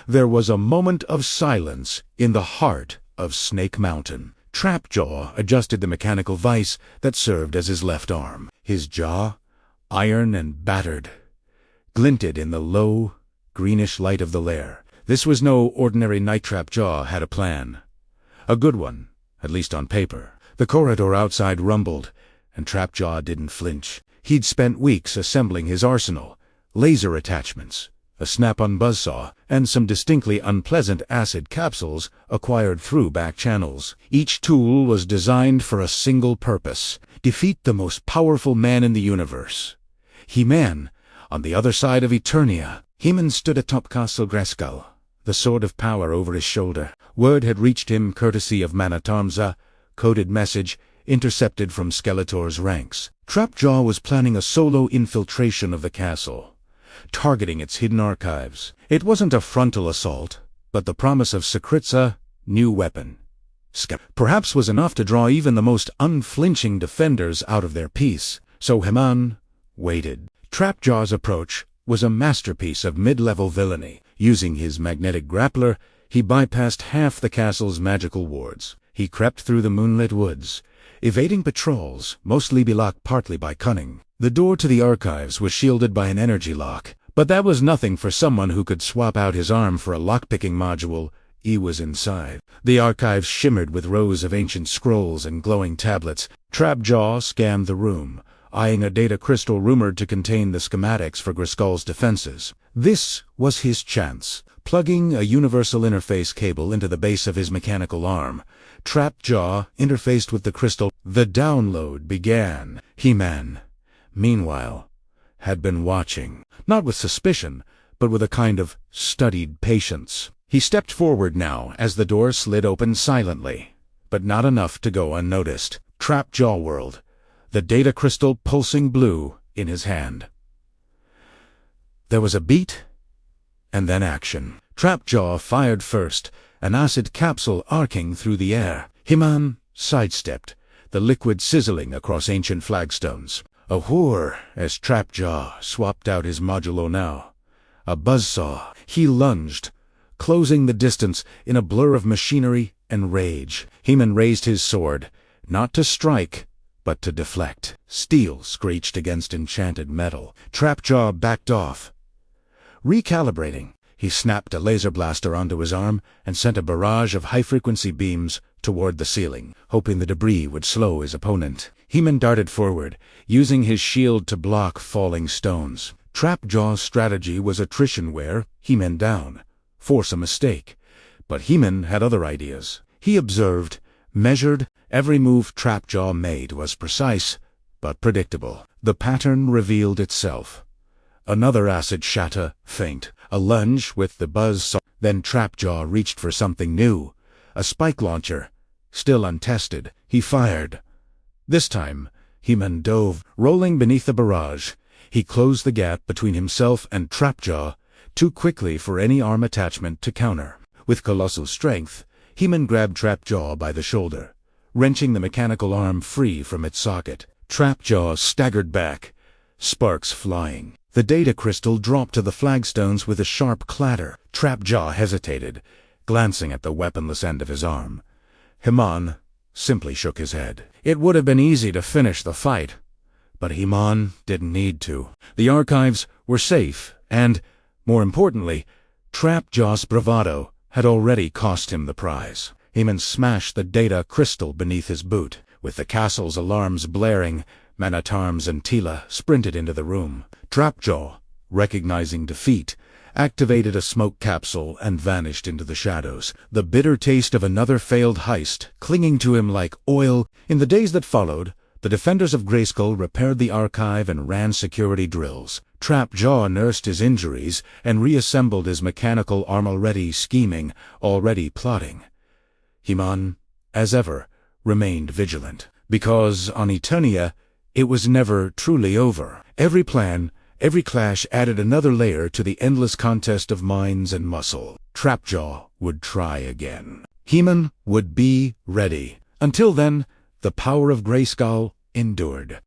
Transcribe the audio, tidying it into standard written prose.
There was a moment of silence in the heart of Snake Mountain. Trapjaw adjusted the mechanical vise that served as his left arm. His jaw, iron and battered, glinted in the low, greenish light of the lair. This was no ordinary night. Trapjaw had a plan. A good one, at least on paper. The corridor outside rumbled, and Trapjaw didn't flinch. He'd spent weeks assembling his arsenal: laser attachments, a snap-on buzzsaw, and some distinctly unpleasant acid capsules acquired through back channels. Each tool was designed for a single purpose: defeat the most powerful man in the universe. He-Man, on the other side of Eternia. He-Man stood atop Castle Grayskull, the sword of power over his shoulder. Word had reached him courtesy of Manatarmza, coded message intercepted from Skeletor's ranks. Trapjaw was planning a solo infiltration of the castle, targeting its hidden archives. It wasn't a frontal assault, but the promise of Sakritza, new weapon, perhaps was enough to draw even the most unflinching defenders out of their peace. So He-Man waited. Trapjaw's approach was a masterpiece of mid-level villainy. Using his magnetic grappler, he bypassed half the castle's magical wards. He crept through the moonlit woods, evading patrols, mostly blocked partly by cunning. The door to the archives was shielded by an energy lock, but that was nothing for someone who could swap out his arm for a lockpicking module. He was inside. The archives shimmered with rows of ancient scrolls and glowing tablets. Trapjaw scanned the room, eyeing a data crystal rumored to contain the schematics for Grayskull's defenses. This was his chance. Plugging a universal interface cable into the base of his mechanical arm, Trapjaw interfaced with the crystal. The download began. He-Man, meanwhile, had been watching, not with suspicion, but with a kind of studied patience. He stepped forward now as the door slid open silently, but not enough to go unnoticed. Trapjaw whirled, the data crystal pulsing blue in his hand. There was a beat, and then action. Trapjaw fired first, an acid capsule arcing through the air. He-Man sidestepped, the liquid sizzling across ancient flagstones. A whir as Trapjaw swapped out his modulo now. A buzzsaw. He lunged, closing the distance in a blur of machinery and rage. He-Man raised his sword, not to strike, but to deflect. Steel screeched against enchanted metal. Trapjaw backed off. Recalibrating, he snapped a laser blaster onto his arm and sent a barrage of high-frequency beams toward the ceiling, hoping the debris would slow his opponent. He-Man darted forward, using his shield to block falling stones. Trapjaw's strategy was attrition wear He-Man down, force a mistake. But He-Man had other ideas. He observed, measured. Every move Trapjaw made was precise, but predictable. The pattern revealed itself. Another acid shatter, feint, a lunge with the buzzsaw. Then Trapjaw reached for something new, a spike launcher, still untested. He fired. This time, He-Man dove, rolling beneath the barrage. He closed the gap between himself and Trapjaw too quickly for any arm attachment to counter. With colossal strength, He-Man grabbed Trapjaw by the shoulder, wrenching the mechanical arm free from its socket. Trapjaw staggered back, sparks flying. The data crystal dropped to the flagstones with a sharp clatter. Trapjaw hesitated, glancing at the weaponless end of his arm. He-Man simply shook his head. It would have been easy to finish the fight, but He-Man didn't need to. The archives were safe, and, more importantly, Trapjaw's bravado had already cost him the prize. He-Man smashed the data crystal beneath his boot. With the castle's alarms blaring, Manatarms and Tila sprinted into the room. Trapjaw, recognizing defeat, activated a smoke capsule and vanished into the shadows, the bitter taste of another failed heist clinging to him like oil. In the days that followed, the defenders of Grayskull repaired the archive and ran security drills. Trapjaw nursed his injuries and reassembled his mechanical arm, already scheming, already plotting. He-Man, as ever, remained vigilant, because on Eternia it was never truly over. Every plan, every clash added another layer to the endless contest of minds and muscle. Trapjaw would try again. He-Man would be ready. Until then, the power of Grayskull endured.